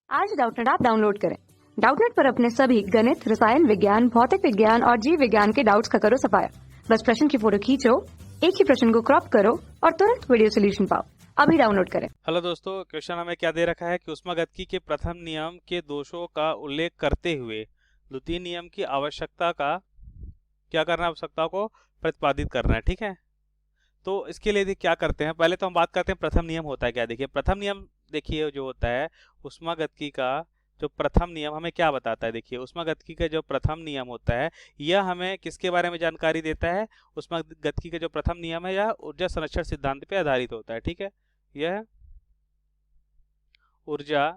आज Doubtnut app download करें। Doubtnut पर अपने सभी गणित, रसायन विज्ञान, भौतिक विज्ञान और जीव विज्ञान के डाउट्स का करो सफाया। बस प्रश्न की फोटो खींचो, एक ही प्रश्न को क्रॉप करो और तुरंत वीडियो सोल्यूशन पाओ। अभी डाउनलोड करें। हेलो दोस्तों, क्वेश्चन हमें क्या दे रखा है कि ऊष्मागतिकी के प्रथम नियम के दोषों का उल्लेख करते हुए द्वितीय नियम की आवश्यकता का क्या करना है, आवश्यकता को प्रतिपादित करना है। ठीक है, तो इसके लिए क्या करते हैं, पहले तो हम बात करते हैं प्रथम नियम होता है क्या। देखिए प्रथम नियम, देखिए जो होता है ऊष्मागतिकी का जो प्रथम नियम हमें क्या बताता है। देखिए ऊष्मागतिकी का जो प्रथम नियम होता है यह हमें किसके बारे में जानकारी देता है। ऊष्मागतिकी का जो प्रथम नियम है यह ऊर्जा संरक्षण सिद्धांत पे आधारित होता है। ठीक है, यह ऊर्जा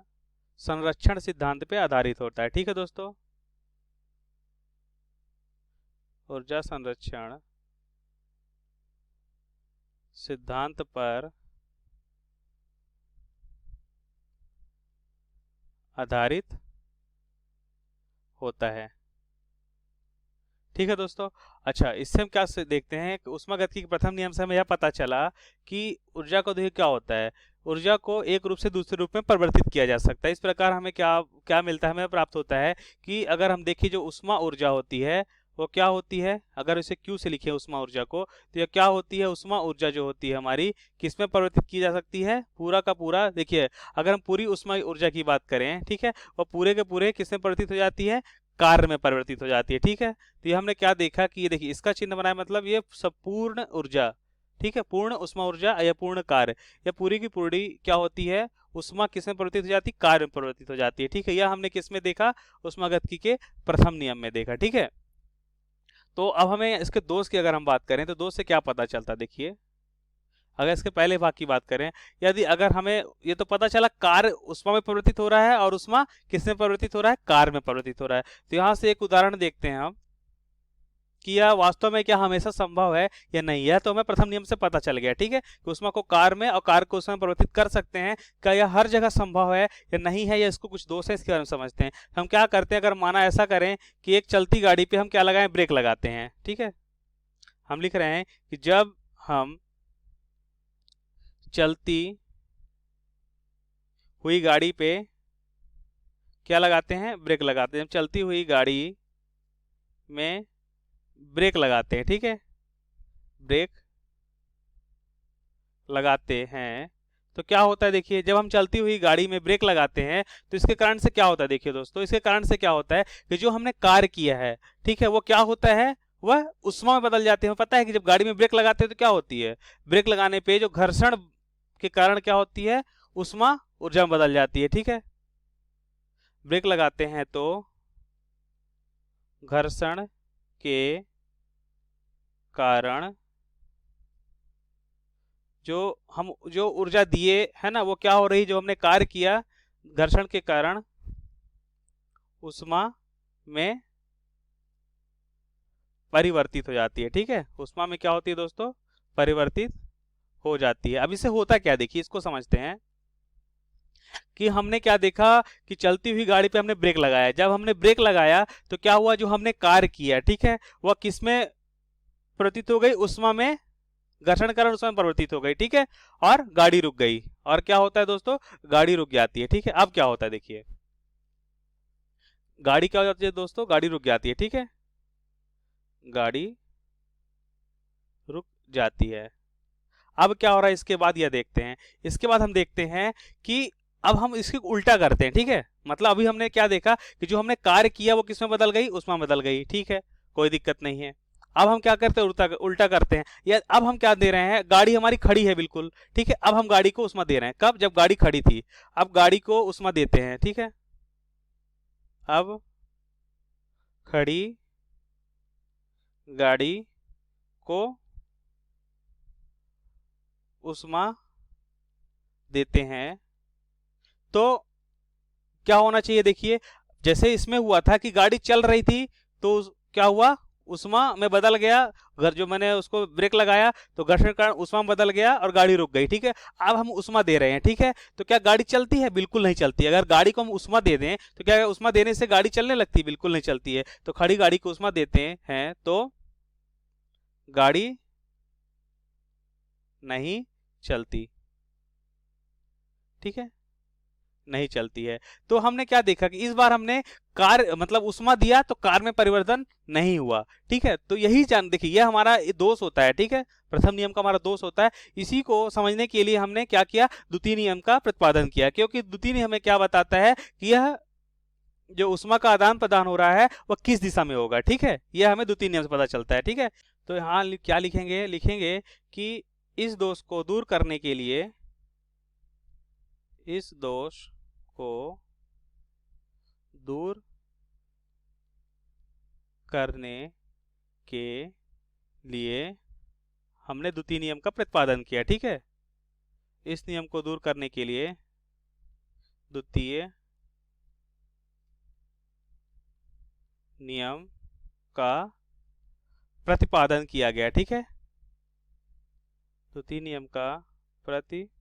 संरक्षण सिद्धांत पे आधारित होता है। ठीक है दोस्तों, ऊर्जा संरक्षण सिद्धांत पर आधारित होता है। ठीक है दोस्तों, अच्छा इससे हम क्या देखते हैं कि ऊष्मागतिकी के प्रथम नियम से हमें यह पता चला कि ऊर्जा को देखिए क्या होता है, ऊर्जा को एक रूप से दूसरे रूप में परिवर्तित किया जा सकता है। इस प्रकार हमें क्या क्या मिलता है, हमें प्राप्त होता है कि अगर हम देखिए जो ऊष्मा ऊर्जा होती है वो क्या होती है, अगर इसे Q से लिखे ऊष्मा ऊर्जा को, तो यह क्या होती है, ऊष्मा ऊर्जा जो होती है हमारी किसमें परिवर्तित की जा सकती है, पूरा का पूरा। देखिए अगर हम पूरी ऊष्मा ऊर्जा की बात करें, ठीक है, वो पूरे के पूरे किसमें परिवर्तित हो जाती है, कार्य में परिवर्तित हो जाती है। ठीक है, तो ये हमने क्या देखा कि ये देखिए इसका चिन्ह बनाया, मतलब ये संपूर्ण ऊर्जा, ठीक है, पूर्ण उष्मा ऊर्जा या पूर्ण कार्य, या पूरी की पूरी क्या होती है, उष्मा किसमें परिवर्तित हो जाती है, कार्य में परिवर्तित हो जाती है। ठीक है, यह हमने किसमें देखा, ऊष्मागतिकी के प्रथम नियम में देखा। ठीक है, तो अब हमें इसके दोष की अगर हम बात करें तो दोष से क्या पता चलता, देखिए अगर इसके पहले भाग की बात करें, यदि अगर हमें ये तो पता चला कार्य उष्मा में परिवर्तित हो रहा है और उष्मा किसमें परिवर्तित हो रहा है, कार्य में परिवर्तित हो रहा है। तो यहां से एक उदाहरण देखते हैं हम कि यह वास्तव में क्या हमेशा संभव है या नहीं है। तो हमें प्रथम नियम से पता चल गया, ठीक है, कि उष्मा को कार्य में और कार्य को उष्मा में परिवर्तित कर सकते हैं। क्या यह हर जगह संभव है या नहीं है, या इसको कुछ दोष है, इसके बारे में समझते हैं। हम क्या करते हैं, अगर माना ऐसा करें कि एक चलती गाड़ी पे हम क्या लगाएं, ब्रेक लगाते हैं। ठीक है, हम लिख रहे हैं कि जब हम चलती हुई गाड़ी पे क्या लगाते हैं, ब्रेक लगाते हैं। चलती हुई गाड़ी में ब्रेक लगाते हैं, ठीक है, ब्रेक लगाते हैं तो क्या होता है, देखिए जब हम चलती हुई गाड़ी में ब्रेक लगाते हैं तो इसके कारण से क्या होता है, देखिए दोस्तों इसके कारण से क्या होता है कि जो हमने कार्य किया है, ठीक है, वो क्या होता है, वह उष्मा में बदल जाते हैं। पता है कि जब गाड़ी में ब्रेक लगाते हैं तो क्या होती है, ब्रेक लगाने पे जो घर्षण के कारण क्या होती है, उष्मा ऊर्जा में बदल जाती है। ठीक है, ब्रेक लगाते हैं तो घर्षण के कारण जो ऊर्जा दिए है ना, वो क्या हो रही, जो हमने कार्य किया घर्षण के कारण उष्मा में परिवर्तित हो जाती है। ठीक है, उष्मा में क्या होती है दोस्तों, परिवर्तित हो जाती है। अब इसे होता क्या, देखिए इसको समझते हैं कि हमने क्या देखा कि चलती हुई गाड़ी पे हमने ब्रेक लगाया। जब हमने ब्रेक लगाया तो क्या हुआ, जो हमने कार्य किया, ठीक है, वह किसमें परिवर्तित हो गई, उष्मा में, घर्षण कारण उसमें परिवर्तित हो गई। ठीक है, और गाड़ी रुक गई। और क्या होता है दोस्तों, गाड़ी रुक जाती है। ठीक है, अब क्या होता है, देखिए गाड़ी क्या हो जाती है दोस्तों, गाड़ी रुक जाती है। ठीक है, गाड़ी रुक जाती है। अब क्या हो रहा है, इसके बाद यह देखते हैं, इसके बाद हम देखते हैं कि अब हम इसके उल्टा करते हैं। ठीक है, मतलब अभी हमने क्या देखा कि जो हमने कार्य किया वो किसमें बदल गई, उसमें बदल गई। ठीक है, कोई दिक्कत नहीं है। अब हम क्या करते हैं, उल्टा उल्टा करते हैं, या अब हम क्या दे रहे हैं, गाड़ी हमारी खड़ी है बिल्कुल, ठीक है, अब हम गाड़ी को उष्मा दे रहे हैं। कब, जब गाड़ी खड़ी थी, अब गाड़ी को उष्मा देते हैं। ठीक है, अब खड़ी गाड़ी को उष्मा देते हैं तो क्या होना चाहिए, देखिए जैसे इसमें हुआ था कि गाड़ी चल रही थी तो क्या हुआ, उष्मा में बदल गया, घर जो मैंने उसको ब्रेक लगाया तो घर्षण कारण उष्मा में बदल गया और गाड़ी रुक गई। ठीक है, अब हम उष्मा दे रहे हैं। ठीक है, तो क्या गाड़ी चलती है, बिल्कुल नहीं चलती। अगर गाड़ी को हम उष्मा दे दें तो क्या उष्मा देने से गाड़ी चलने लगती, बिल्कुल नहीं चलती है। तो खड़ी गाड़ी को उष्मा देते हैं तो गाड़ी नहीं चलती। ठीक है, नहीं चलती है। तो हमने क्या देखा कि इस बार हमने कार्य मतलब उष्मा दिया तो कार्य में परिवर्तन नहीं हुआ। ठीक है, तो यही देखिए यह हमारा दोष होता है। ठीक है, प्रथम नियम का हमारा दोष होता है। इसी को समझने के लिए हमने क्या किया, द्वितीय नियम का प्रतिपादन किया, क्योंकि द्वितीय नियम हमें क्या बताता है कि यह जो उष्मा का आदान प्रदान हो रहा है वह किस दिशा में होगा। ठीक है, यह हमें द्वितीय नियम से पता चलता है। ठीक है, तो यहाँ क्या लिखेंगे, लिखेंगे कि इस दोष को दूर करने के लिए, इस दोष को दूर करने के लिए हमने द्वितीय नियम का प्रतिपादन किया। ठीक है, इस नियम को दूर करने के लिए द्वितीय नियम का प्रतिपादन किया गया। ठीक है, द्वितीय नियम का प्रतिपादन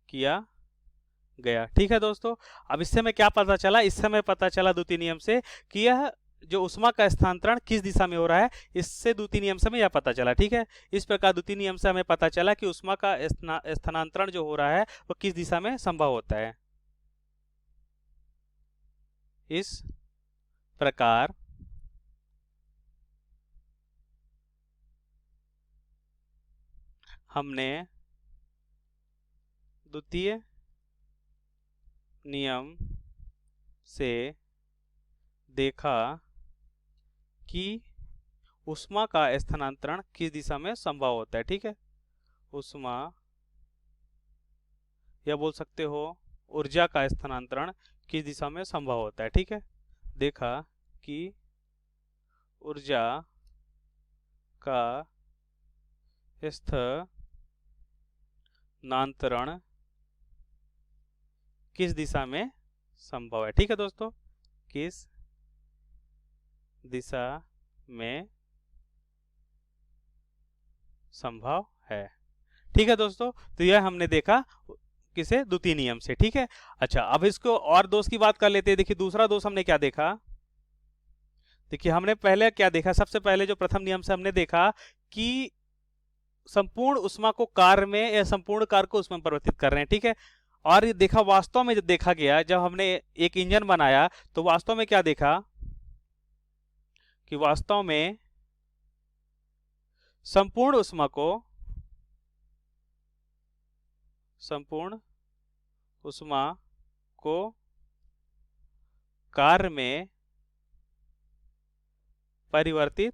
किया गया। ठीक है दोस्तों, अब इससे हमें क्या पता चला, इससे हमें पता चला द्वितीय नियम से कि यह जो उष्मा का स्थानांतरण किस दिशा में हो रहा है, इससे द्वितीय नियम से हमें यह पता चला। ठीक है, इस प्रकार द्वितीय नियम से हमें पता चला कि उष्मा का स्थानांतरण जो हो रहा है वो किस दिशा में संभव होता है। इस प्रकार हमने द्वितीय नियम से देखा कि उष्मा का स्थानांतरण किस दिशा में संभव होता है। ठीक है, उष्मा या बोल सकते हो ऊर्जा का स्थानांतरण किस दिशा में संभव होता है। ठीक है, देखा कि ऊर्जा का स्थानांतरण किस दिशा में संभव है। ठीक है दोस्तों, किस दिशा में संभव है। ठीक है दोस्तों, तो यह हमने देखा किसे, द्वितीय नियम से। ठीक है, अच्छा अब इसको और दोष की बात कर लेते हैं। देखिए दूसरा दोष हमने क्या देखा, देखिए हमने पहले क्या देखा, सबसे पहले जो प्रथम नियम से हमने देखा कि संपूर्ण उष्मा को कार्य में या संपूर्ण कार्य को उसमें परिवर्तित कर रहे हैं। ठीक है, और ये देखा वास्तव में जब देखा गया, जब हमने एक इंजन बनाया तो वास्तव में क्या देखा कि वास्तव में संपूर्ण उष्मा को कार्य में परिवर्तित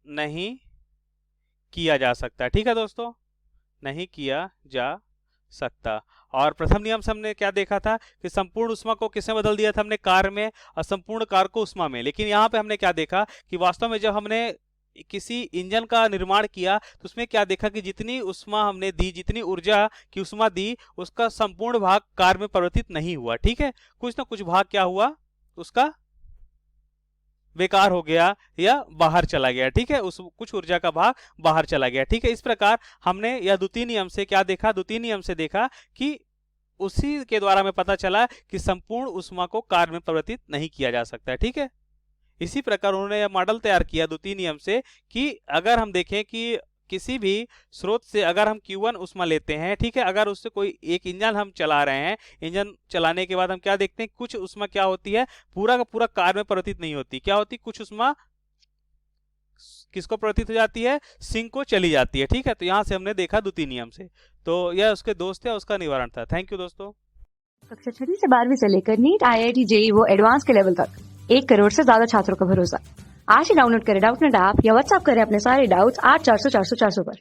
नहीं किया जा सकता। ठीक है दोस्तों, नहीं किया जा सकता। और प्रथम नियम से हमने क्या देखा था कि संपूर्ण उष्मा को किसमें बदल दिया था हमने, कार्य में, और संपूर्ण कार्य को उष्मा में। लेकिन यहाँ पे हमने क्या देखा कि वास्तव में जब हमने किसी इंजन का निर्माण किया तो उसमें क्या देखा कि जितनी उष्मा हमने दी, जितनी ऊर्जा की उष्मा दी, उसका संपूर्ण भाग कार्य में परिवर्तित नहीं हुआ। ठीक है, कुछ ना कुछ भाग क्या हुआ, उसका बेकार हो गया या बाहर चला गया। ठीक है, उस कुछ ऊर्जा का भाग बाहर चला गया। ठीक है, इस प्रकार हमने यह द्वितीय नियम से क्या देखा, द्वितीय नियम से देखा कि उसी के द्वारा हमें पता चला कि संपूर्ण उष्मा को कार्य में परिवर्तित नहीं किया जा सकता है। ठीक है, इसी प्रकार उन्होंने यह मॉडल तैयार किया द्वितीय नियम से कि अगर हम देखें कि किसी भी स्रोत से अगर हम Q1 उष्मा लेते हैं, ठीक है, अगर उससे कोई एक इंजन हम चला रहे हैं, इंजन चलाने के बाद हम क्या देखते हैं, कुछ उष्मा क्या होती है, पूरा का पूरा कार्य में परिवर्तित नहीं होती। क्या होती, कुछ उष्मा किसको परिवर्तित हो जाती है, सिंक को चली जाती है। ठीक है, तो यहाँ से हमने देखा द्वितीय नियम से। तो यह उसके दोष थे, उसका निवारण था। थैंक यू दोस्तों। कक्षा 6 से 12वीं से लेकर नीट, IIT, JEE वो एडवांस के लेवल तक 1 करोड़ से ज्यादा छात्रों का भरोसा। आज ही डाउनलोड करें डाउटनेट ऐप या व्हाट्सएप करें अपने सारे डाउट्स 8400 400 400 पर।